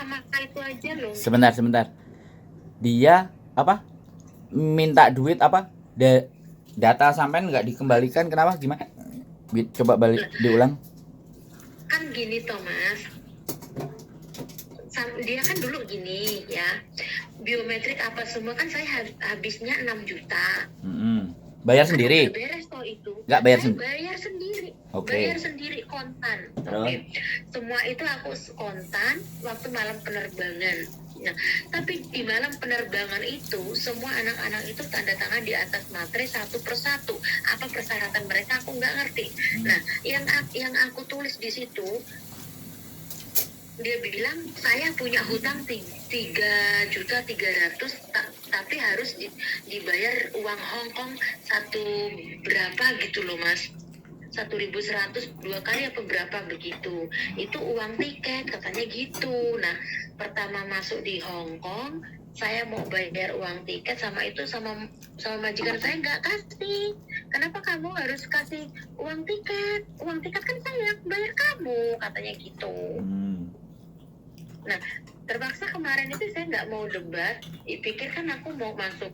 pertama itu aja loh. Sebentar. Dia apa? Minta duit apa? Data sampean nggak dikembalikan, kenapa? Gimana? Coba balik diulang. Kan gini Thomas, dia kan dulu gini ya, biometrik apa semua kan saya habisnya 6 juta. Bayar sendiri? Beres toh itu. Nggak bayar saya sendiri? bayar sendiri. Oke. Bayar sendiri kontan. Oke. Semua itu aku kontan waktu malam penerbangan. Nah, tapi di malam penerbangan itu semua anak-anak itu tanda tangan di atas materai satu persatu. Apa persyaratan mereka aku nggak ngerti. Nah, yang aku tulis di situ, dia bilang saya punya hutang 3.300.000 tapi harus dibayar uang Hongkong satu berapa gitu loh Mas, 1.100 2 kali apa berapa begitu, itu uang tiket katanya gitu. Nah pertama masuk di Hongkong saya mau bayar uang tiket sama majikan saya nggak kasih. Kenapa kamu harus kasih uang tiket kan saya bayar kamu katanya gitu. Nah, terpaksa kemarin itu saya nggak mau debat, pikir kan aku mau masuk,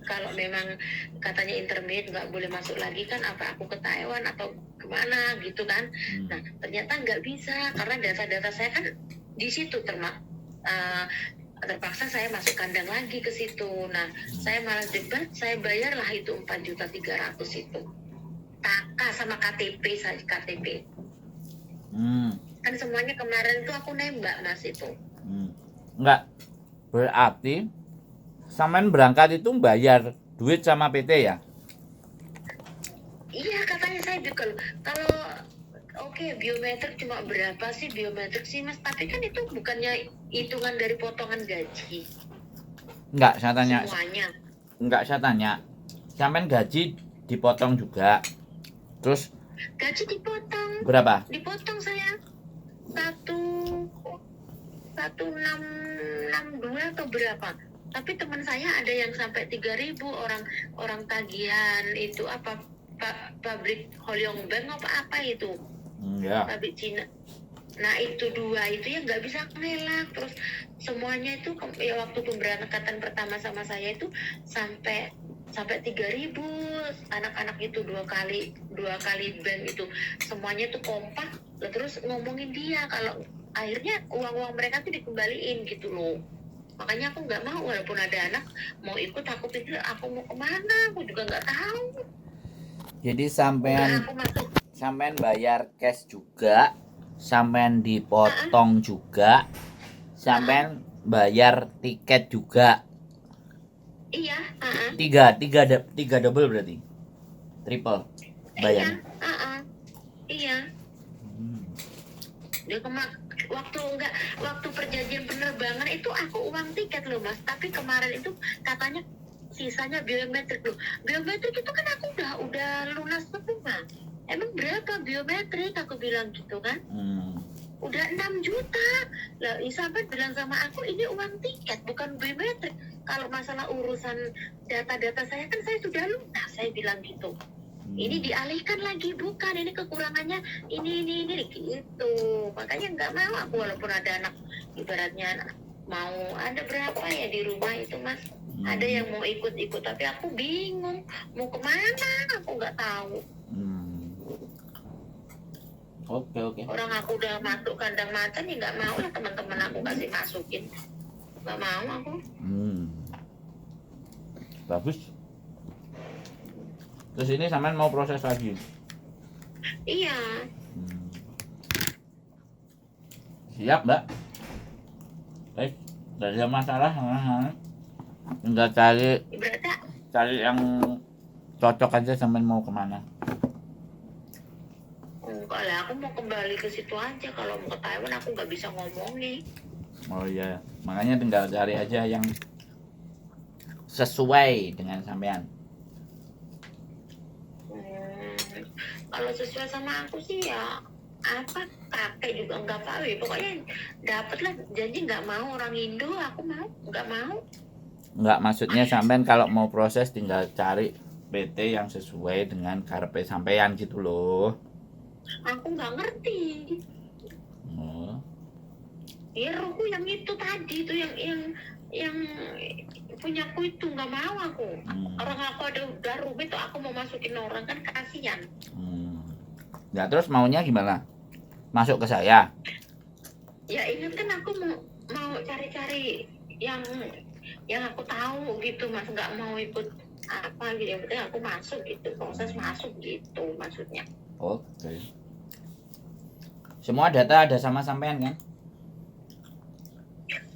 kalau memang katanya intermediate nggak boleh masuk lagi kan, apa aku ke Taiwan atau kemana gitu kan. Nah, ternyata nggak bisa, karena data-data saya kan di situ terpaksa saya masuk kandang lagi ke situ. Nah, saya malah debat, saya bayarlah itu 4.300.000 itu. Taka sama KTP saja, KTP. Kan semuanya kemarin tuh aku nembak Mas itu. Enggak, berarti sampean berangkat itu bayar duit sama PT ya? Iya katanya saya kalau oke, biometrik cuma berapa sih biometrik sih Mas, tapi kan itu bukannya hitungan dari potongan gaji. Enggak, saya tanya. Semuanya. Enggak, saya tanya. Sampean gaji dipotong juga. Terus gaji dipotong. Berapa? Dipotong saya 1.662 atau berapa. Tapi teman saya ada yang sampai 3.000, orang tagihan itu apa pabrik Holyong Bank apa itu. Ya. Pabrik Cina. Nah itu 2 itu ya nggak bisa ngelak. Terus semuanya itu ya waktu pemberangkatan pertama sama saya itu sampai 3.000 anak-anak itu 2 kali bank itu semuanya tuh kompak. Terus ngomongin dia kalau akhirnya uang mereka tuh dikembaliin gitu loh. Makanya aku nggak mau, walaupun ada anak mau ikut, aku pikir aku mau kemana, aku juga nggak tahu. Jadi sampean bayar cash juga, sampean dipotong juga, sampean bayar tiket juga. Iya. Tiga double berarti, triple bayar. Iya. Dia waktu perjanjian penerbangan itu aku uang tiket loh Mas, tapi kemarin itu katanya sisanya biometrik loh. Biometrik itu kan aku udah lunas semua. Emang berapa biometrik, aku bilang gitu kan. Udah 6 juta lah. Isabel bilang sama aku ini uang tiket bukan biometrik. Kalau masalah urusan data-data saya kan saya sudah lunas, saya bilang gitu. Ini dialihkan lagi, bukan, ini kekurangannya ini gitu. Makanya nggak mau aku, walaupun ada anak, ibaratnya mau ada berapa ya di rumah itu Mas, ada yang mau ikut tapi aku bingung mau kemana, aku nggak tahu. Oke. Orang aku udah masuk kandang macan ya nggak mau lah teman-teman aku kasih masukin, nggak mau aku. Bagus. Terus ini sampean mau proses lagi? Iya. Siap Mbak. Baik, tidak ada masalah. Tinggal cari yang cocok aja, sampean mau kemana? Enggak lah, aku mau kembali ke situ aja. Kalau mau ke Taiwan aku nggak bisa ngomongin. Oh iya, makanya tinggal cari aja yang sesuai dengan sampean. Kalau sesuai sama aku sih ya apa, kakek juga nggak tahu ya, pokoknya dapatlah. Janji nggak mau orang Indo, aku nggak mau. Nggak, maksudnya sampean kalau mau proses tinggal cari PT yang sesuai dengan karepe sampean gitu loh. Aku nggak ngerti. Biruku yang itu tadi itu yang punyaku itu nggak mau aku. Orang aku udah rumit tuh aku mau masukin orang kan kasihan. Ya terus maunya gimana? Masuk ke saya? Ya ingat kan aku mau cari-cari yang aku tahu gitu mas, nggak mau ikut apa gitu, yang penting aku masuk gitu, proses masuk gitu maksudnya. Oke. Semua data ada sama sampean kan?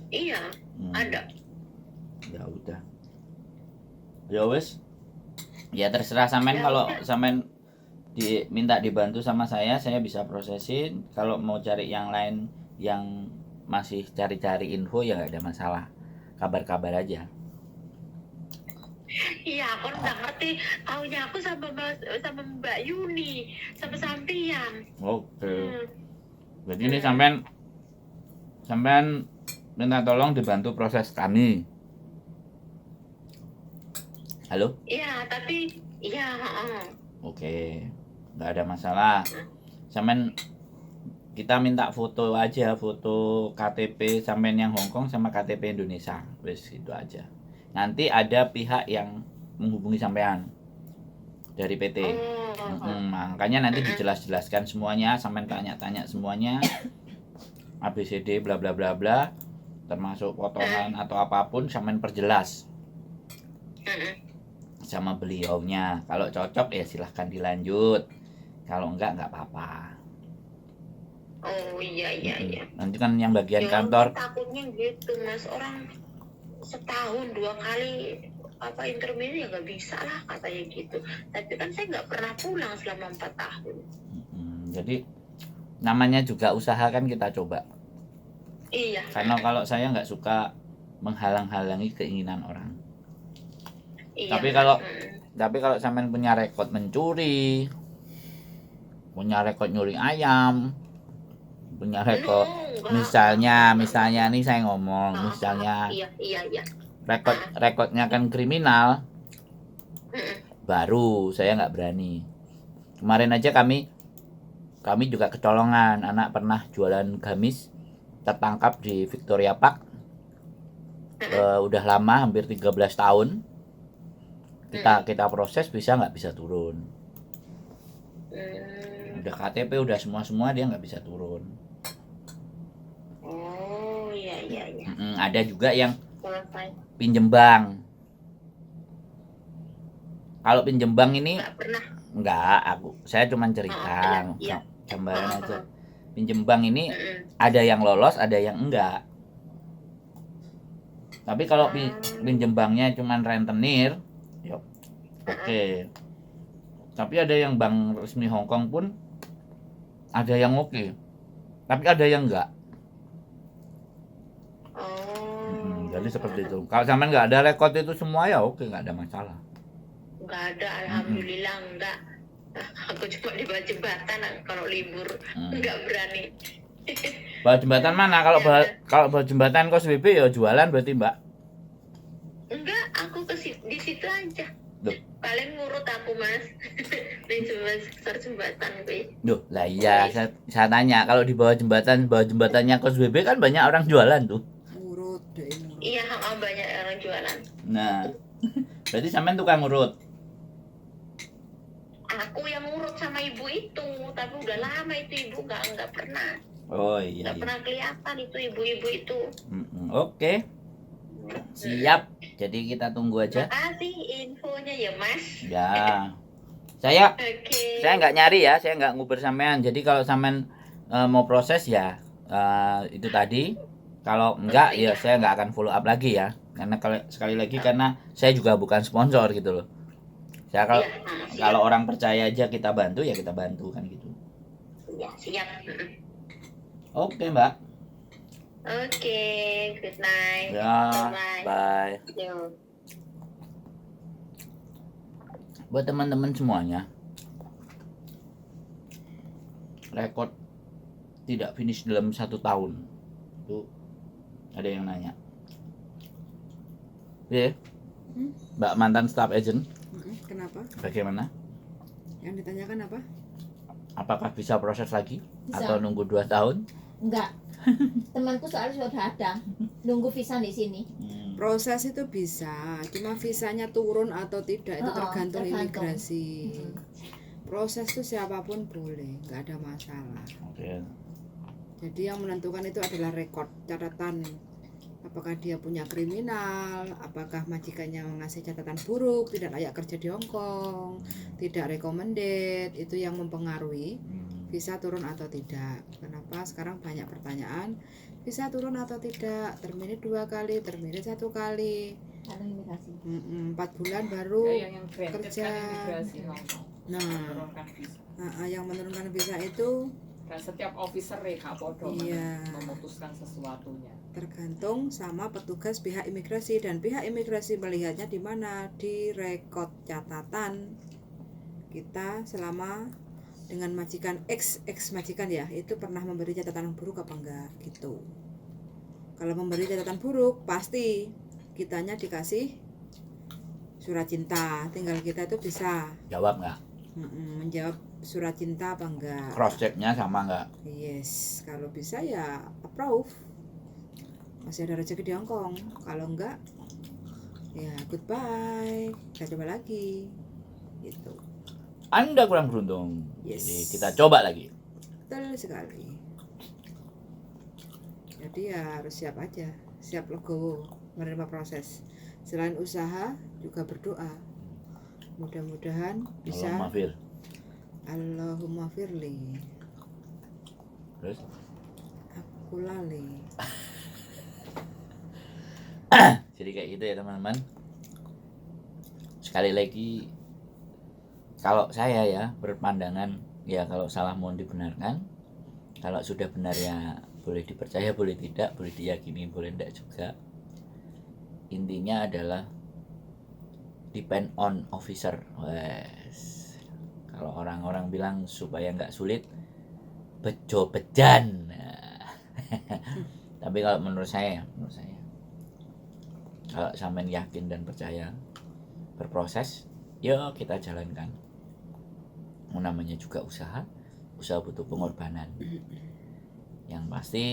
Iya, ada. Ya udah. Ya wes. Ya terserah sampean, Ya kalau udah. sampean diminta dibantu sama saya bisa prosesin. Kalau mau cari yang lain yang masih cari-cari info ya nggak ada masalah. Kabar-kabar aja. Iya, aku nggak ngerti. Taunya aku sama Mbak Yuni, sama sampean. Oke. Jadi ini sampean minta tolong dibantu proses kami. Halo? Iya, tapi iya, Oke. Nggak ada masalah. Sampean kita minta foto aja, foto KTP sampean yang Hongkong sama KTP Indonesia. Wes itu aja. Nanti ada pihak yang menghubungi sampean dari PT. Makanya nanti dijelas-jelaskan semuanya, sampean tanya-tanya semuanya. ABCD bla bla bla bla, termasuk potongan atau apapun sampean perjelas sama beliaunya. Kalau cocok ya silahkan dilanjut. Kalau enggak apa-apa. Oh iya. Nanti kan yang bagian Ya, kantor. takutnya gitu mas, orang setahun 2 kali apa interview ya nggak bisa lah katanya gitu. Tapi kan saya nggak pernah pulang selama 4 tahun. Jadi namanya juga usaha kan kita coba. Iya. Karena kalau saya nggak suka menghalang-halangi keinginan orang. Iya. Tapi kalau sampean punya rekod mencuri, punya rekod nyuri ayam, punya rekod misalnya nih saya ngomong misalnya iya. rekodnya kan kriminal, baru saya nggak berani. Kemarin aja kami juga kecolongan, anak pernah jualan gamis tertangkap di Victoria Park. Udah lama, hampir 13 tahun. Kita proses, bisa nggak bisa turun. Udah KTP, udah semua dia nggak bisa turun. Oh iya. Ada juga yang pinjem bank. Kalau pinjem bank ini nggak, saya cuma cerita gambaran aja. Pinjem bank ini ada yang lolos, ada yang enggak. Tapi kalau pinjem banknya cuma rentenir, yuk, oke. Tapi ada yang bank resmi Hongkong pun ada yang oke. Tapi ada yang enggak. Jadi seperti itu. Kalau sampean nggak ada rekod itu semua ya oke, nggak ada masalah. Nggak ada, alhamdulillah enggak. Aku cuma di bawah jembatan kalau libur, nggak berani. Bawah jembatan mana? Kalau bawah jembatan KOSWB ya jualan berarti Mbak? Enggak, aku di situ aja. Duh. Paling ngurut aku mas. Di jembatan gue. Duh, lah iya, saya tanya kalau di bawah jembatannya KOSWB kan banyak orang jualan tuh. Ngurut deh. Iya, banyak orang jualan. Nah, berarti sampean tukang ngurut. Aku yang ngurut sama ibu itu, tapi udah lama itu ibu nggak pernah. Oh iya. Nggak pernah kelihatan itu ibu-ibu itu. Oke. Siap. Jadi kita tunggu aja. Makasih infonya ya mas. Ya. Saya nggak nyari ya, saya nggak nguber sampean. Jadi kalau sampean mau proses ya itu tadi. Kalau enggak ya saya nggak akan follow up lagi ya. Karena sekali lagi karena saya juga bukan sponsor gitu loh. Saya kalau orang percaya aja kita bantu ya kita bantu kan gitu. Ya siap. Oke Mbak. Oke, good night. Ya, bye. Buat teman-teman semuanya, rekod tidak finish dalam 1 tahun itu ada yang nanya. Mbak mantan staff agent. Kenapa? Bagaimana? Yang ditanyakan apa? Apakah bisa proses lagi? Bisa. Atau nunggu 2 tahun? Enggak. Temanku soalnya sudah ada nunggu visa di sini. Proses itu bisa, cuma visanya turun atau tidak itu tergantung imigrasi. Proses itu siapapun boleh, nggak ada masalah. Oke. Jadi yang menentukan itu adalah rekod, catatan. Apakah dia punya kriminal, apakah majikannya mengasih catatan buruk, tidak layak kerja di Hong Kong, tidak recommended, itu yang mempengaruhi visa turun atau tidak. Kenapa sekarang banyak pertanyaan, visa turun atau tidak, terminate 2 kali, terminate 1 kali, Kalau imigrasi. 4 bulan baru yang granted kerja. kan imigrasi Hongkong. Nah, Menurunkan visa. yang menurunkan visa itu Dan setiap officer gak podo Iya. memutuskan sesuatunya. tergantung sama petugas pihak imigrasi, dan pihak imigrasi melihatnya di mana, di rekod catatan kita selama dengan majikan ex majikan ya, itu pernah memberi catatan buruk apa enggak gitu. Kalau memberi catatan buruk pasti kitanya dikasih surat cinta, tinggal kita itu bisa Jawab nggak? menjawab surat cinta apa enggak. Cross checknya sama nggak? Yes, kalau bisa ya approve. Masih ada rezeki di Hongkong. Kalau enggak, ya goodbye. Kita coba lagi. Gitu. Anda kurang beruntung. Yes. Jadi kita coba lagi. Betul sekali. Jadi ya harus siap aja. Siap legowo menerima proses. Selain usaha, juga berdoa. Mudah-mudahan bisa. Allahumma fir. Allahumma firli. Terus? Aku lali. Jadi kayak gitu ya teman-teman. Sekali lagi, kalau saya ya berpandangan ya kalau salah mohon dibenarkan, kalau sudah benar ya boleh dipercaya, boleh tidak, boleh diyakini, boleh tidak juga. Intinya adalah depend on officer. Wes. Kalau orang-orang bilang supaya nggak sulit, bejo bejan. Nah. Tapi kalau menurut saya kalau sampean yakin dan percaya berproses, ya kita jalankan. Namanya juga usaha butuh pengorbanan. Yang pasti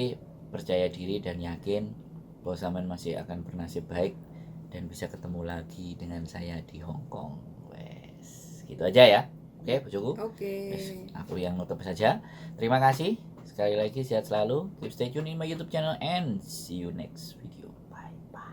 percaya diri dan yakin bahwa sampean masih akan bernasib baik dan bisa ketemu lagi dengan saya di Hong Kong. Wes, gitu aja ya. Oke, bojoku. Oke. Wes, aku yang nutup saja. Terima kasih. Sekali lagi sehat selalu. Keep stay tune in my YouTube channel and see you next video. Bye bye.